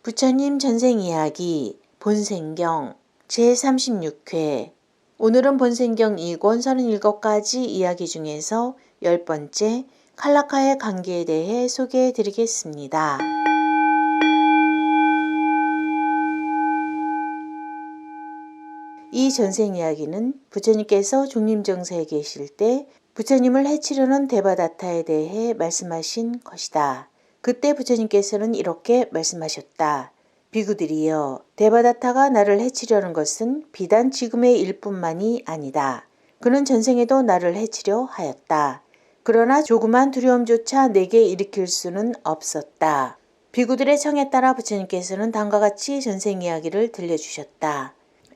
부처님 전생이야기 본생경 제36회. 오늘은 본생경 2권 37가지 이야기 중에서 10번째 칼라카의 관계에 대해 소개해 드리겠습니다. 이 전생 이야기는 부처님께서 중림정사에 계실 때 부처님을 해치려는 데바다타에 대해 말씀하신 것이다. 그때 부처님께서는 이렇게 말씀하셨다. 비구들이여, 데바다타가 나를 해치려는 것은 비단 지금의 일뿐만이 아니다. 그는 전생에도 나를 해치려 하였다. 그러나 조그만 두려움조차 내게 일으킬 수는 없었다. 비구들의 청에 따라 부처님께서는 다음과 같이 전생 이야기를 들려주셨다.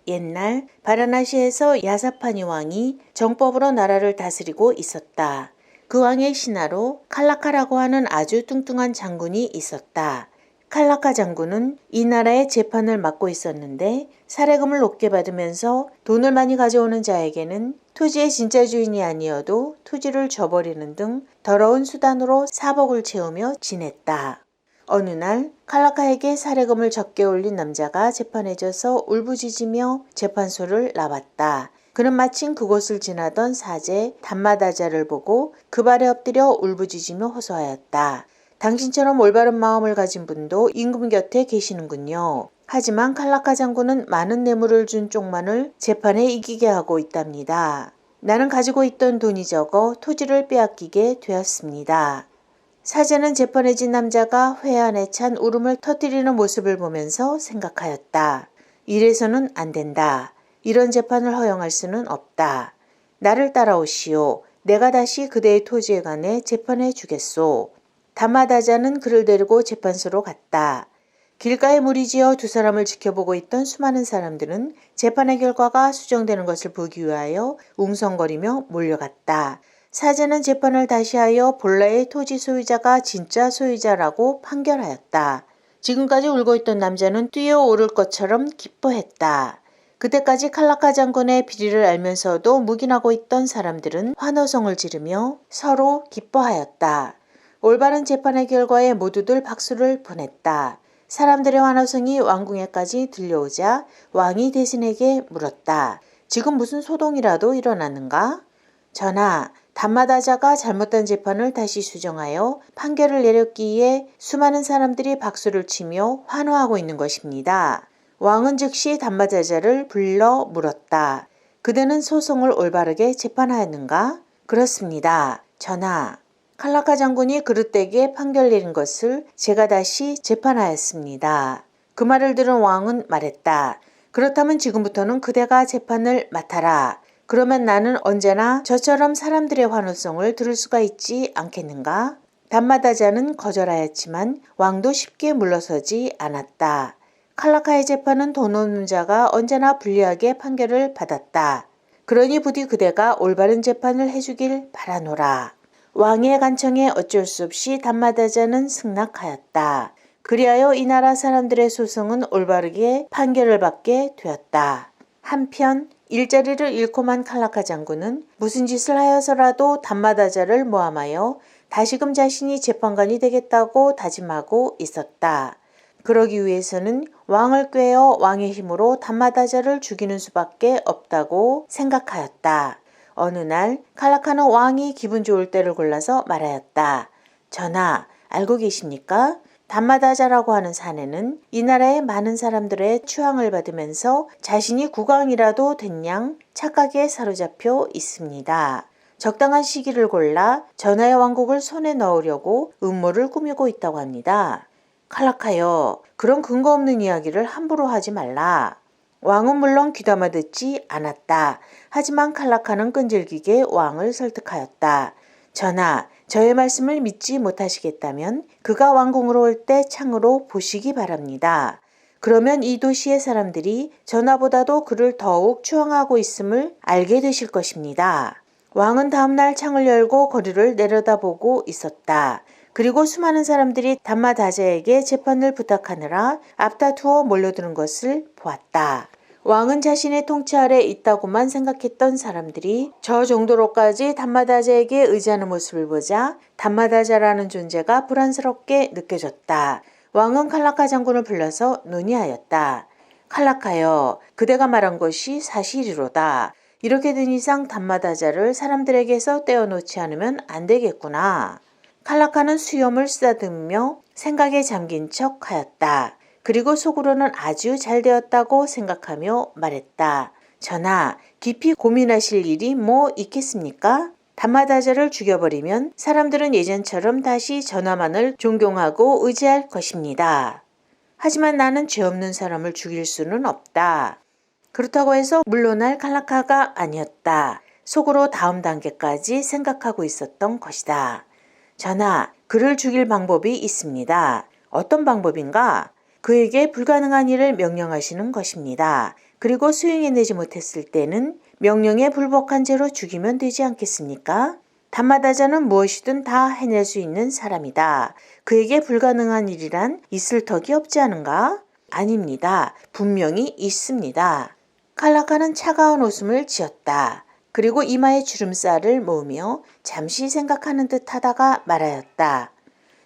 옛날 바라나시에서 야사파니 왕이 정법으로 나라를 다스리고 있었다. 그 왕의 신하로 칼라카라고 하는 아주 뚱뚱한 장군이 있었다. 칼라카 장군은 이 나라의 재판을 맡고 있었는데 사례금을 높게 받으면서 돈을 많이 가져오는 자에게는 토지의 진짜 주인이 아니어도 토지를 줘버리는 등 더러운 수단으로 사복을 채우며 지냈다. 어느 날 칼라카에게 사례금을 적게 올린 남자가 재판에 져서 울부짖으며 재판소를 나왔다. 그는 마침 그곳을 지나던 사제 담마다자를 보고 그 발에 엎드려 울부짖으며 호소하였다. 당신처럼 올바른 마음을 가진 분도 임금 곁에 계시는군요. 하지만 칼라카 장군은 많은 뇌물을 준 쪽만을 재판에 이기게 하고 있답니다. 나는 가지고 있던 돈이 적어 토지를 빼앗기게 되었습니다. 사제는 재판에 진 남자가 회한에 찬 울음을 터뜨리는 모습을 보면서 생각하였다. 이래서는 안 된다. 이런 재판을 허용할 수는 없다. 나를 따라오시오. 내가 다시 그대의 토지에 관해 재판해 주겠소. 담마다자는 그를 데리고 재판소로 갔다. 길가에 무리지어 두 사람을 지켜보고 있던 수많은 사람들은 재판의 결과가 수정되는 것을 보기 위하여 웅성거리며 몰려갔다. 사제는 재판을 다시 하여 본래의 토지 소유자가 진짜 소유자라고 판결하였다. 지금까지 울고 있던 남자는 뛰어오를 것처럼 기뻐했다. 그때까지 칼라카 장군의 비리를 알면서도 묵인하고 있던 사람들은 환호성을 지르며 서로 기뻐하였다. 올바른 재판의 결과에 모두들 박수를 보냈다. 사람들의 환호성이 왕궁에까지 들려오자 왕이 대신에게 물었다. 지금 무슨 소동이라도 일어났는가? 전하, 담마다자가 잘못된 재판을 다시 수정하여 판결을 내렸기에 수많은 사람들이 박수를 치며 환호하고 있는 것입니다. 왕은 즉시 담마다자를 불러 물었다. 그대는 소송을 올바르게 재판하였는가? 그렇습니다. 전하, 칼라카 장군이 그릇되게 판결 내린 것을 제가 다시 재판하였습니다. 그 말을 들은 왕은 말했다. 그렇다면 지금부터는 그대가 재판을 맡아라. 그러면 나는 언제나 저처럼 사람들의 환호성을 들을 수가 있지 않겠는가? 담마다자는 거절하였지만 왕도 쉽게 물러서지 않았다. 칼라카의 재판은 돈 없는 자가 언제나 불리하게 판결을 받았다. 그러니 부디 그대가 올바른 재판을 해주길 바라노라. 왕의 간청에 어쩔 수 없이 담마다자는 승낙하였다. 그리하여 이 나라 사람들의 소송은 올바르게 판결을 받게 되었다. 한편 일자리를 잃고만 칼라카 장군은 무슨 짓을 하여서라도 담마다자를 모함하여 다시금 자신이 재판관이 되겠다고 다짐하고 있었다. 그러기 위해서는 왕을 꾀어 왕의 힘으로 담마다자를 죽이는 수밖에 없다고 생각하였다. 어느 날 칼라카는 왕이 기분 좋을 때를 골라서 말하였다. 전하, 알고 계십니까? 담마다자라고 하는 사내는 이 나라의 많은 사람들의 추앙을 받으면서 자신이 국왕이라도 된 양 착각에 사로잡혀 있습니다. 적당한 시기를 골라 전하의 왕국을 손에 넣으려고 음모를 꾸미고 있다고 합니다. 칼라카여, 그런 근거 없는 이야기를 함부로 하지 말라. 왕은 물론 귀담아 듣지 않았다. 하지만 칼라카는 끈질기게 왕을 설득하였다. 전하, 저의 말씀을 믿지 못하시겠다면 그가 왕궁으로 올 때 창으로 보시기 바랍니다. 그러면 이 도시의 사람들이 전하보다도 그를 더욱 추앙하고 있음을 알게 되실 것입니다. 왕은 다음날 창을 열고 거리를 내려다보고 있었다. 그리고 수많은 사람들이 담마다자에게 재판을 부탁하느라 앞다투어 몰려드는 것을 보았다. 왕은 자신의 통치 아래 있다고만 생각했던 사람들이 저 정도로까지 담마다자에게 의지하는 모습을 보자 담마다자라는 존재가 불안스럽게 느껴졌다. 왕은 칼라카 장군을 불러서 논의하였다. 칼라카여, 그대가 말한 것이 사실이로다. 이렇게 된 이상 담마다자를 사람들에게서 떼어놓지 않으면 안 되겠구나. 칼라카는 수염을 쓰다듬으며 생각에 잠긴 척 하였다. 그리고 속으로는 아주 잘 되었다고 생각하며 말했다. 전하, 깊이 고민하실 일이 뭐 있겠습니까? 담마다자를 죽여버리면 사람들은 예전처럼 다시 전하만을 존경하고 의지할 것입니다. 하지만 나는 죄 없는 사람을 죽일 수는 없다. 그렇다고 해서 물러날 칼라카가 아니었다. 속으로 다음 단계까지 생각하고 있었던 것이다. 전하, 그를 죽일 방법이 있습니다. 어떤 방법인가? 그에게 불가능한 일을 명령하시는 것입니다. 그리고 수행해내지 못했을 때는 명령에 불복한 죄로 죽이면 되지 않겠습니까? 담마다자는 무엇이든 다 해낼 수 있는 사람이다. 그에게 불가능한 일이란 있을 턱이 없지 않은가? 아닙니다. 분명히 있습니다. 칼라카는 차가운 웃음을 지었다. 그리고 이마에 주름살을 모으며 잠시 생각하는 듯 하다가 말하였다.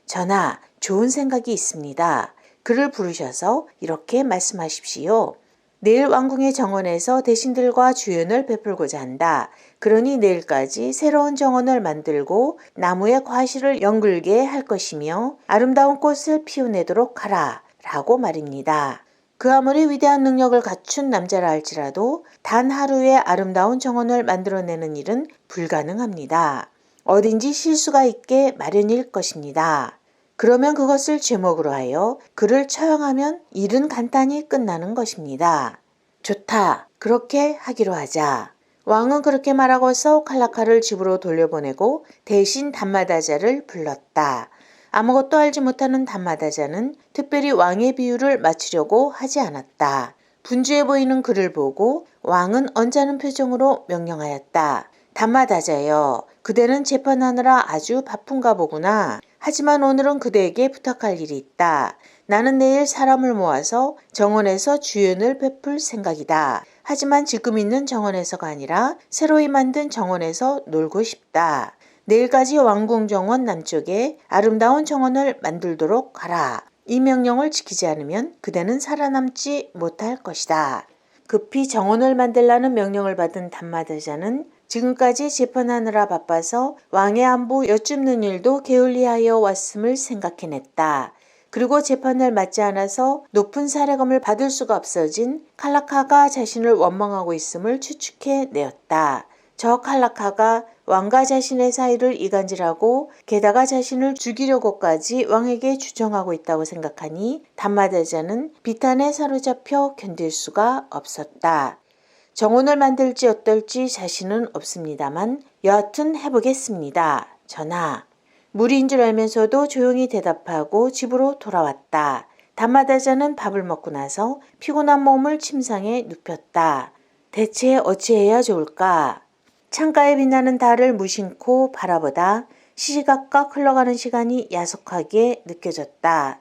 전하, 좋은 생각이 있습니다. 그를 부르셔서 이렇게 말씀하십시오. 내일 왕궁의 정원에서 대신들과 주연을 베풀고자 한다. 그러니 내일까지 새로운 정원을 만들고 나무에 과실을 연글게 할 것이며 아름다운 꽃을 피워내도록 하라. 라고 말입니다. 그 아무리 위대한 능력을 갖춘 남자라 할지라도 단 하루에 아름다운 정원을 만들어내는 일은 불가능합니다. 어딘지 실수가 있게 마련일 것입니다. 그러면 그것을 제목으로 하여 그를 처형하면 일은 간단히 끝나는 것입니다. 좋다. 그렇게 하기로 하자. 왕은 그렇게 말하고서 칼라카를 집으로 돌려보내고 대신 담마다자를 불렀다. 아무것도 알지 못하는 담마다자는 특별히 왕의 비유를 맞추려고 하지 않았다. 분주해 보이는 그를 보고 왕은 언짢은 표정으로 명령하였다. 담마다자여, 그대는 재판하느라 아주 바쁜가 보구나. 하지만 오늘은 그대에게 부탁할 일이 있다. 나는 내일 사람을 모아서 정원에서 주연을 베풀 생각이다. 하지만 지금 있는 정원에서가 아니라 새로이 만든 정원에서 놀고 싶다. 내일까지 왕궁 정원 남쪽에 아름다운 정원을 만들도록 하라. 이 명령을 지키지 않으면 그대는 살아남지 못할 것이다. 급히 정원을 만들라는 명령을 받은 담마다자는 지금까지 재판하느라 바빠서 왕의 안부 여쭙는 일도 게을리하여 왔음을 생각해냈다. 그리고 재판을 맡지 않아서 높은 사례금을 받을 수가 없어진 칼라카가 자신을 원망하고 있음을 추측해내었다. 저 칼라카가 왕과 자신의 사이를 이간질하고 게다가 자신을 죽이려고까지 왕에게 주정하고 있다고 생각하니 담마다자는 비탄에 사로잡혀 견딜 수가 없었다. 정원을 만들지 어떨지 자신은 없습니다만 여하튼 해보겠습니다. 전하. 무리인 줄 알면서도 조용히 대답하고 집으로 돌아왔다. 담마다자는 밥을 먹고 나서 피곤한 몸을 침상에 눕혔다. 대체 어찌해야 좋을까? 창가에 빛나는 달을 무심코 바라보다 시시각각 흘러가는 시간이 야속하게 느껴졌다.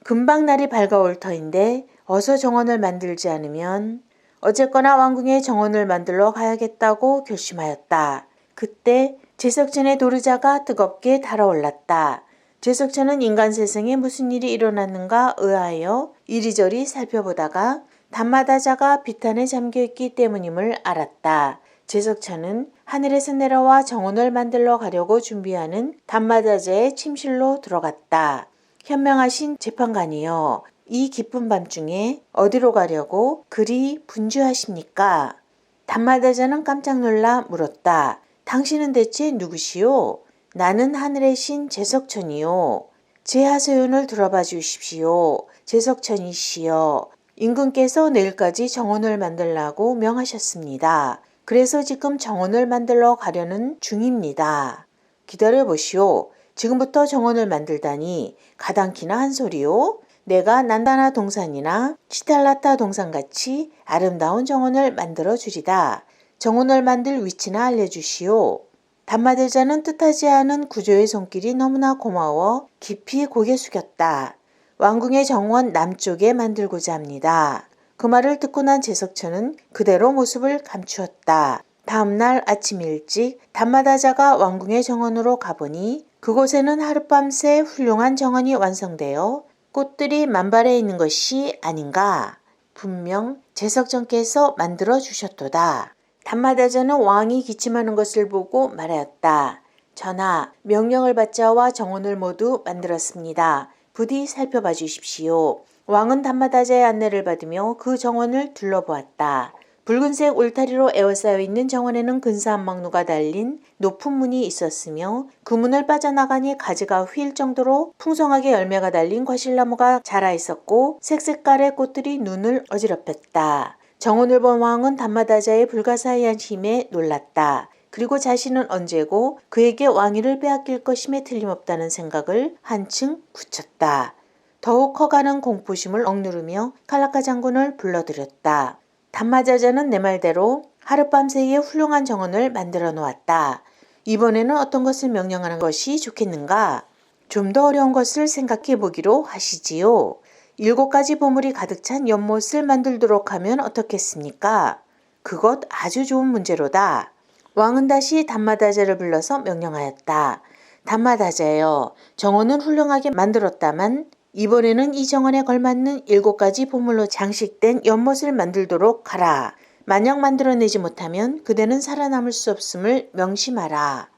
금방 날이 밝아올 터인데 어서 정원을 만들지 않으면 어쨌거나 왕궁에 정원을 만들러 가야겠다고 결심하였다. 그때 제석천의 도르자가 뜨겁게 달아올랐다. 제석천은 인간 세상에 무슨 일이 일어났는가 의아하여 이리저리 살펴보다가 담마다자가 비탄에 잠겨있기 때문임을 알았다. 제석천은 하늘에서 내려와 정원을 만들러 가려고 준비하는 담마다자의 침실로 들어갔다. 현명하신 재판관이여, 이 깊은 밤중에 어디로 가려고 그리 분주하십니까? 담마다자는 깜짝 놀라 물었다. 당신은 대체 누구시오? 나는 하늘의 신 제석천이요. 제 하소연을 들어봐 주십시오. 제석천이시여. 임금께서 내일까지 정원을 만들라고 명하셨습니다. 그래서 지금 정원을 만들러 가려는 중입니다. 기다려보시오. 지금부터 정원을 만들다니 가당키나 한 소리요? 내가 난다나 동산이나 시탈라타 동산같이 아름다운 정원을 만들어 주리다. 정원을 만들 위치나 알려주시오. 담마다자는 뜻하지 않은 구조의 손길이 너무나 고마워 깊이 고개 숙였다. 왕궁의 정원 남쪽에 만들고자 합니다. 그 말을 듣고 난 제석천은 그대로 모습을 감추었다. 다음날 아침 일찍 담마다자가 왕궁의 정원으로 가보니 그곳에는 하룻밤새 훌륭한 정원이 완성되어 꽃들이 만발해 있는 것이 아닌가? 분명 제석전께서 만들어 주셨도다. 단마다자는 왕이 기침하는 것을 보고 말하였다. 전하, 명령을 받자와 정원을 모두 만들었습니다. 부디 살펴봐 주십시오. 왕은 단마다자의 안내를 받으며 그 정원을 둘러보았다. 붉은색 울타리로 에워싸여 있는 정원에는 근사한 막루가 달린 높은 문이 있었으며 그 문을 빠져나가니 가지가 휠 정도로 풍성하게 열매가 달린 과실나무가 자라 있었고 색색깔의 꽃들이 눈을 어지럽혔다. 정원을 본 왕은 단마다자의 불가사의한 힘에 놀랐다. 그리고 자신은 언제고 그에게 왕위를 빼앗길 것임에 틀림없다는 생각을 한층 굳혔다. 더욱 커가는 공포심을 억누르며 칼라카 장군을 불러들였다. 단마다자는 내 말대로 하룻밤새에 훌륭한 정원을 만들어 놓았다. 이번에는 어떤 것을 명령하는 것이 좋겠는가? 좀 더 어려운 것을 생각해 보기로 하시지요. 7가지 보물이 가득 찬 연못을 만들도록 하면 어떻겠습니까? 그것 아주 좋은 문제로다. 왕은 다시 단마다자를 불러서 명령하였다. 단마다자여, 정원은 훌륭하게 만들었다만 이번에는 이 정원에 걸맞는 7가지 보물로 장식된 연못을 만들도록 하라. 만약 만들어내지 못하면 그대는 살아남을 수 없음을 명심하라.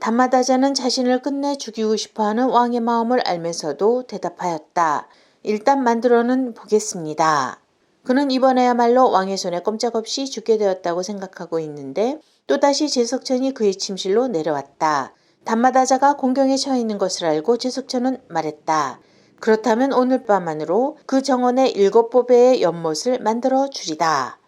단마다자는 자신을 끝내 죽이고 싶어하는 왕의 마음을 알면서도 대답하였다. 일단 만들어는 보겠습니다. 그는 이번에야말로 왕의 손에 꼼짝없이 죽게 되었다고 생각하고 있는데 또다시 제석천이 그의 침실로 내려왔다. 단마다자가 공경에 처해 있는 것을 알고 제석천은 말했다. 그렇다면 오늘 밤 안으로 그 정원의 7보배의 연못을 만들어 주리다.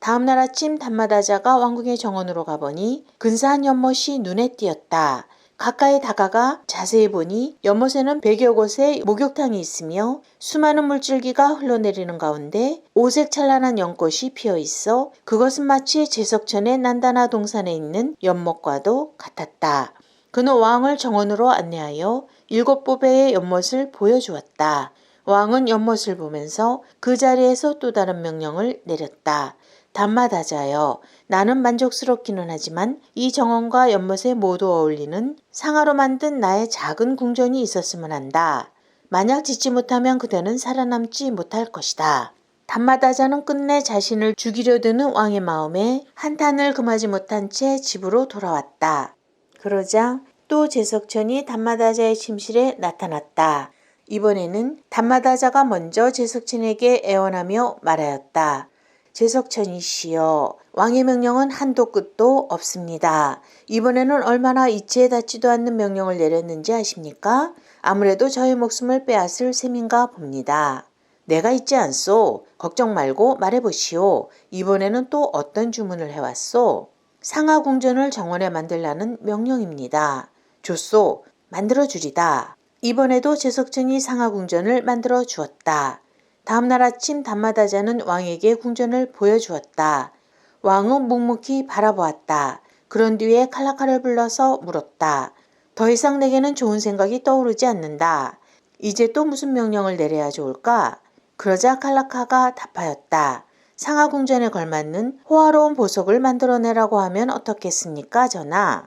다음날 아침 단마다자가 왕궁의 정원으로 가보니 근사한 연못이 눈에 띄었다. 가까이 다가가 자세히 보니 연못에는 100여 곳의 목욕탕이 있으며 수많은 물줄기가 흘러내리는 가운데 오색 찬란한 연꽃이 피어 있어 그것은 마치 제석천의 난다나 동산에 있는 연못과도 같았다. 그는 왕을 정원으로 안내하여 7보배의 연못을 보여주었다. 왕은 연못을 보면서 그 자리에서 또 다른 명령을 내렸다. 단마다자여, 나는 만족스럽기는 하지만 이 정원과 연못에 모두 어울리는 상아로 만든 나의 작은 궁전이 있었으면 한다. 만약 짓지 못하면 그대는 살아남지 못할 것이다. 단마다자는 끝내 자신을 죽이려 드는 왕의 마음에 한탄을 금하지 못한 채 집으로 돌아왔다. 그러자 또 제석천이 단마다자의 침실에 나타났다. 이번에는 단마다자가 먼저 제석천에게 애원하며 말하였다. 제석천이시여, 왕의 명령은 한도 끝도 없습니다. 이번에는 얼마나 이치에 닿지도 않는 명령을 내렸는지 아십니까? 아무래도 저의 목숨을 빼앗을 셈인가 봅니다. 내가 있지 않소. 걱정 말고 말해보시오. 이번에는 또 어떤 주문을 해왔소? 상하궁전을 정원에 만들라는 명령입니다. 좋소. 만들어주리다. 이번에도 제석천이 상하궁전을 만들어 주었다. 다음날 아침 단마다자는 왕에게 궁전을 보여주었다. 왕은 묵묵히 바라보았다. 그런 뒤에 칼라카를 불러서 물었다. 더 이상 내게는 좋은 생각이 떠오르지 않는다. 이제 또 무슨 명령을 내려야 좋을까? 그러자 칼라카가 답하였다. 상하궁전에 걸맞는 호화로운 보석을 만들어내라고 하면 어떻겠습니까, 전하?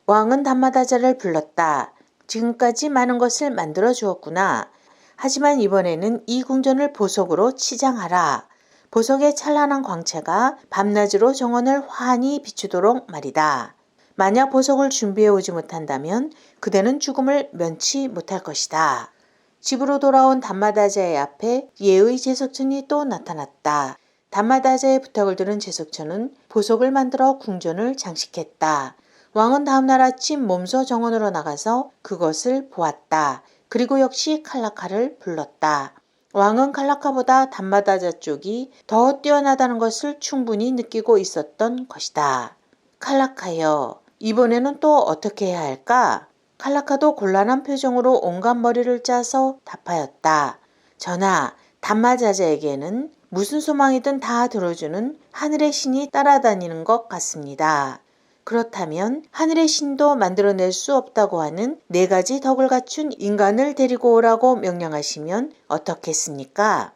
왕은 단마다자를 불렀다. 지금까지 많은 것을 만들어 주었구나. 하지만 이번에는 이 궁전을 보석으로 치장하라. 보석의 찬란한 광채가 밤낮으로 정원을 환히 비추도록 말이다. 만약 보석을 준비해 오지 못한다면 그대는 죽음을 면치 못할 것이다. 집으로 돌아온 단마다자의 앞에 예의 제석천이 또 나타났다. 단마다자의 부탁을 들은 제석천은 보석을 만들어 궁전을 장식했다. 왕은 다음날 아침 몸소 정원으로 나가서 그것을 보았다. 그리고 역시 칼라카를 불렀다. 왕은 칼라카보다 단마다자 쪽이 더 뛰어나다는 것을 충분히 느끼고 있었던 것이다. 칼라카여, 이번에는 또 어떻게 해야 할까? 칼라카도 곤란한 표정으로 온갖 머리를 짜서 답하였다. 전하, 단마다자에게는 무슨 소망이든 다 들어주는 하늘의 신이 따라다니는 것 같습니다. 그렇다면 하늘의 신도 만들어낼 수 없다고 하는 4가지 덕을 갖춘 인간을 데리고 오라고 명령하시면 어떻겠습니까?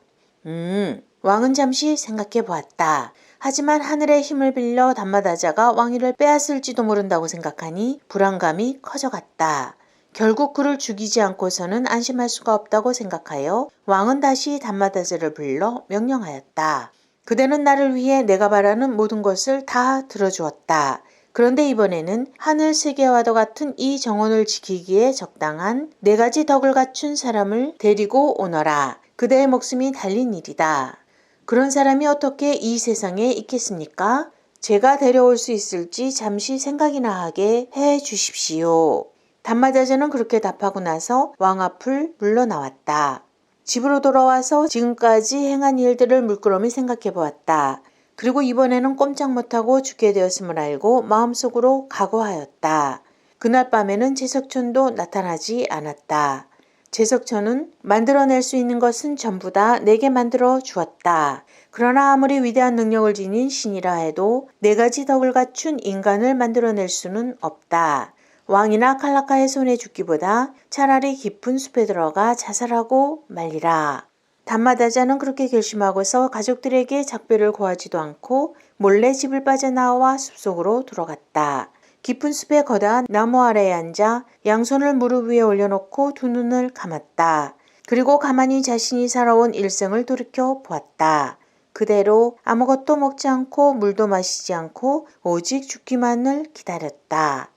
왕은 잠시 생각해 보았다. 하지만 하늘의 힘을 빌려 단마다자가 왕위를 빼앗을지도 모른다고 생각하니 불안감이 커져갔다. 결국 그를 죽이지 않고서는 안심할 수가 없다고 생각하여 왕은 다시 담마다자를 불러 명령하였다. 그대는 나를 위해 내가 바라는 모든 것을 다 들어주었다. 그런데 이번에는 하늘 세계와도 같은 이 정원을 지키기에 적당한 4가지 덕을 갖춘 사람을 데리고 오너라. 그대의 목숨이 달린 일이다. 그런 사람이 어떻게 이 세상에 있겠습니까? 제가 데려올 수 있을지 잠시 생각이나 하게 해 주십시오. 담마다자는 그렇게 답하고 나서 왕 앞을 물러나왔다. 집으로 돌아와서 지금까지 행한 일들을 물끄러미 생각해 보았다. 그리고 이번에는 꼼짝 못하고 죽게 되었음을 알고 마음속으로 각오하였다. 그날 밤에는 제석천도 나타나지 않았다. 제석천은 만들어낼 수 있는 것은 전부 다 내게 만들어 주었다. 그러나 아무리 위대한 능력을 지닌 신이라 해도 4가지 덕을 갖춘 인간을 만들어낼 수는 없다. 왕이나 칼라카의 손에 죽기보다 차라리 깊은 숲에 들어가 자살하고 말리라. 담마다자는 그렇게 결심하고서 가족들에게 작별을 고하지도 않고 몰래 집을 빠져나와 숲속으로 들어갔다. 깊은 숲의 거대한 나무 아래에 앉아 양손을 무릎 위에 올려놓고 2눈을 감았다. 그리고 가만히 자신이 살아온 일생을 돌이켜 보았다. 그대로 아무것도 먹지 않고 물도 마시지 않고 오직 죽기만을 기다렸다.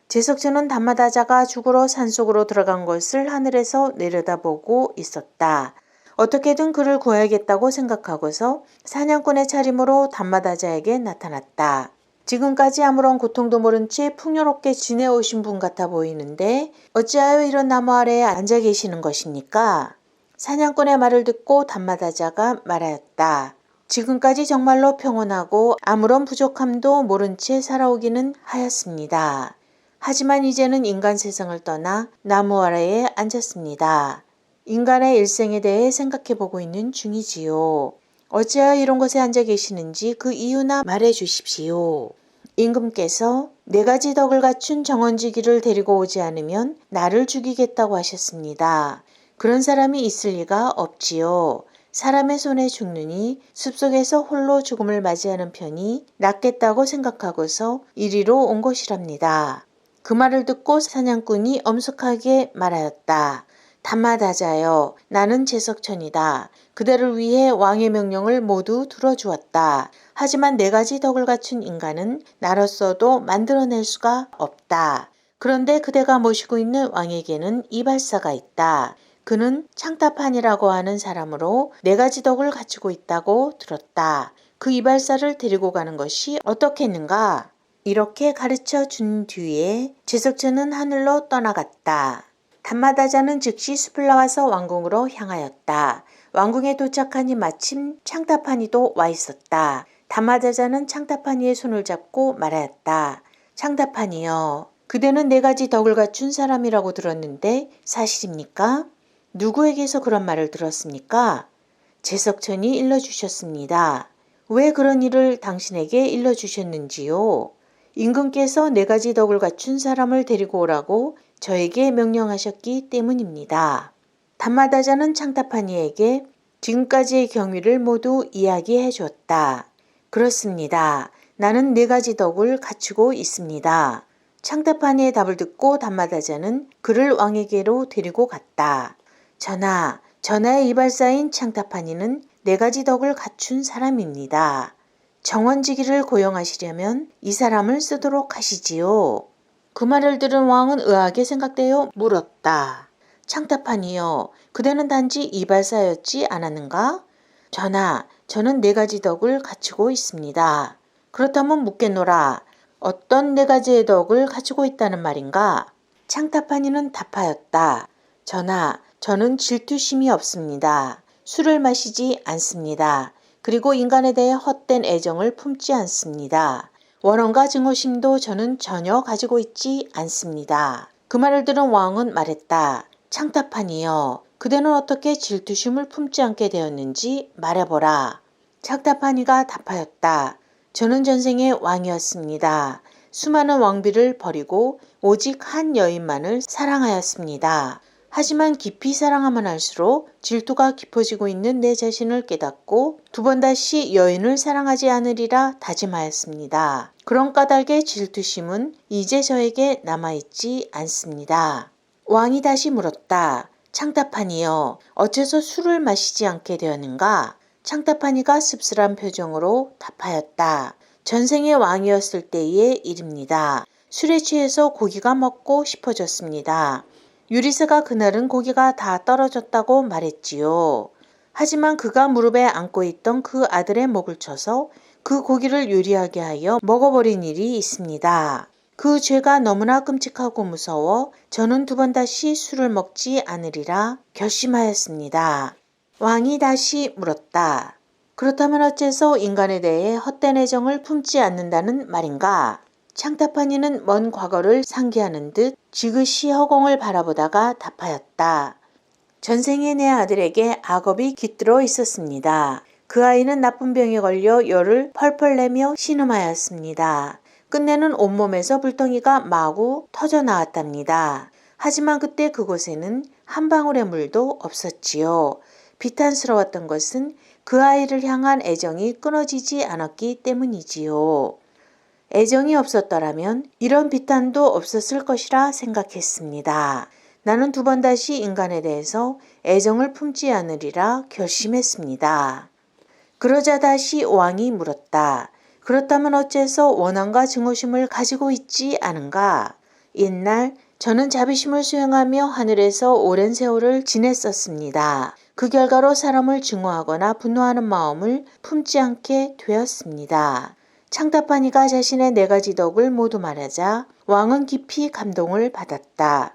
제석천은 담마다자가 죽으러 산속으로 들어간 것을 하늘에서 내려다보고 있었다. 어떻게든 그를 구해야겠다고 생각하고서 사냥꾼의 차림으로 담마다자에게 나타났다. 지금까지 아무런 고통도 모른 채 풍요롭게 지내오신 분 같아 보이는데 어찌하여 이런 나무 아래에 앉아 계시는 것입니까? 사냥꾼의 말을 듣고 담마다자가 말하였다. 지금까지 정말로 평온하고 아무런 부족함도 모른 채 살아오기는 하였습니다. 하지만 이제는 인간 세상을 떠나 나무 아래에 앉았습니다. 인간의 일생에 대해 생각해 보고 있는 중이지요. 어찌하여 이런 곳에 앉아 계시는지 그 이유나 말해 주십시오. 임금께서 4가지 덕을 갖춘 정원지기를 데리고 오지 않으면 나를 죽이겠다고 하셨습니다. 그런 사람이 있을 리가 없지요. 사람의 손에 죽느니 숲속에서 홀로 죽음을 맞이하는 편이 낫겠다고 생각하고서 이리로 온 것이랍니다. 그 말을 듣고 사냥꾼이 엄숙하게 말하였다. 담마다자여, 나는 제석천이다. 그대를 위해 왕의 명령을 모두 들어주었다. 하지만 4가지 덕을 갖춘 인간은 나로서도 만들어낼 수가 없다. 그런데 그대가 모시고 있는 왕에게는 이발사가 있다. 그는 창타판이라고 하는 사람으로 4가지 덕을 갖추고 있다고 들었다. 그 이발사를 데리고 가는 것이 어떻겠는가? 이렇게 가르쳐 준 뒤에 제석천은 하늘로 떠나갔다. 담마다자는 즉시 숲을 나와서 왕궁으로 향하였다. 왕궁에 도착하니 마침 창타판이도 와 있었다. 담마다자는 창타판이의 손을 잡고 말하였다. 창타판이여, 그대는 4가지 덕을 갖춘 사람이라고 들었는데 사실입니까? 누구에게서 그런 말을 들었습니까? 제석천이 일러주셨습니다. 왜 그런 일을 당신에게 일러주셨는지요? 임금께서 4가지 덕을 갖춘 사람을 데리고 오라고 저에게 명령하셨기 때문입니다. 담마다자는 창타판이에게 지금까지의 경위를 모두 이야기해 줬다. 그렇습니다. 나는 4가지 덕을 갖추고 있습니다. 창타판이의 답을 듣고 담마다자는 그를 왕에게로 데리고 갔다. 전하의 이발사인 창타판이는 4가지 덕을 갖춘 사람입니다. 정원지기를 고용하시려면 이 사람을 쓰도록 하시지요. 그 말을 들은 왕은 의아하게 생각되어 물었다. 창타판이여, 그대는 단지 이발사였지 않았는가? 전하, 저는 4가지 덕을 갖추고 있습니다. 그렇다면 묻겠노라. 어떤 4가지의 덕을 갖추고 있다는 말인가? 창타판이는 답하였다. 전하, 저는 질투심이 없습니다. 술을 마시지 않습니다. 그리고 인간에 대해 헛된 애정을 품지 않습니다. 원언과 증오심도 저는 전혀 가지고 있지 않습니다. 그 말을 들은 왕은 말했다. 창타판이여, 그대는 어떻게 질투심을 품지 않게 되었는지 말해보라. 창타판이가 답하였다. 저는 전생에 왕이었습니다. 수많은 왕비를 버리고 오직 한 여인만을 사랑하였습니다. 하지만 깊이 사랑하면 할수록 질투가 깊어지고 있는 내 자신을 깨닫고 2번 다시 여인을 사랑하지 않으리라 다짐하였습니다. 그런 까닭의 질투심은 이제 저에게 남아있지 않습니다. 왕이 다시 물었다. 창타파니여, 어째서 술을 마시지 않게 되었는가? 창타파니가 씁쓸한 표정으로 답하였다. 전생의 왕이었을 때의 일입니다. 술에 취해서 고기가 먹고 싶어졌습니다. 유리스가 그날은 고기가 다 떨어졌다고 말했지요. 하지만 그가 무릎에 안고 있던 그 아들의 목을 쳐서 그 고기를 요리하게 하여 먹어버린 일이 있습니다. 그 죄가 너무나 끔찍하고 무서워 저는 두 번 다시 술을 먹지 않으리라 결심하였습니다. 왕이 다시 물었다. 그렇다면 어째서 인간에 대해 헛된 애정을 품지 않는다는 말인가? 창타파니는 먼 과거를 상기하는 듯 지그시 허공을 바라보다가 답하였다. 전생에 내 아들에게 악업이 깃들어 있었습니다. 그 아이는 나쁜 병에 걸려 열을 펄펄 내며 신음하였습니다. 끝내는 온몸에서 불덩이가 마구 터져 나왔답니다. 하지만 그때 그곳에는 한 방울의 물도 없었지요. 비탄스러웠던 것은 그 아이를 향한 애정이 끊어지지 않았기 때문이지요. 애정이 없었더라면 이런 비탄도 없었을 것이라 생각했습니다. 나는 두 번 다시 인간에 대해서 애정을 품지 않으리라 결심했습니다. 그러자 다시 왕이 물었다. 그렇다면 어째서 원한과 증오심을 가지고 있지 않은가? 옛날 저는 자비심을 수행하며 하늘에서 오랜 세월을 지냈었습니다. 그 결과로 사람을 증오하거나 분노하는 마음을 품지 않게 되었습니다. 창타파니가 자신의 4가지 덕을 모두 말하자 왕은 깊이 감동을 받았다.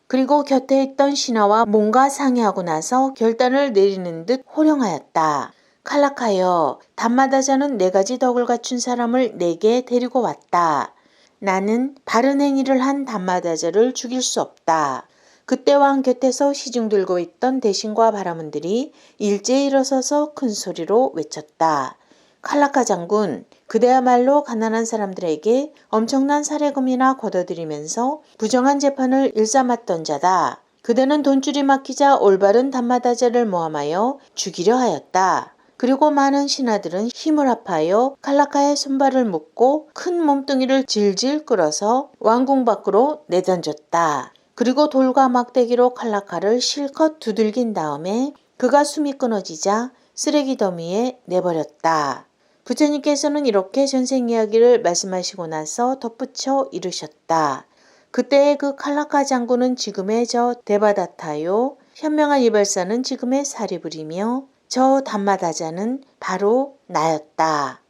그리고 곁에 있던 신하와 뭔가 상의하고 나서 결단을 내리는 듯 호령하였다. 칼라카여, 담마다자는 4가지 덕을 갖춘 사람을 내게 데리고 왔다. 나는 바른 행위를 한 담마다자를 죽일 수 없다. 그때 왕 곁에서 시중 들고 있던 대신과 바라문들이 일제히 일어서서 큰 소리로 외쳤다. 칼라카 장군, 그대야말로 가난한 사람들에게 엄청난 사례금이나 걷어들이면서 부정한 재판을 일삼았던 자다. 그대는 돈줄이 막히자 올바른 담마다자를 모함하여 죽이려 하였다. 그리고 많은 신하들은 힘을 합하여 칼라카의 손발을 묶고 큰 몸뚱이를 질질 끌어서 왕궁 밖으로 내던졌다. 그리고 돌과 막대기로 칼라카를 실컷 두들긴 다음에 그가 숨이 끊어지자 쓰레기 더미에 내버렸다. 부처님께서는 이렇게 전생 이야기를 말씀하시고 나서 덧붙여 이르셨다. 그때의 그 칼라카 장군은 지금의 저 데바다타요, 현명한 이발사는 지금의 사리불이며 저 담마다자는 바로 나였다.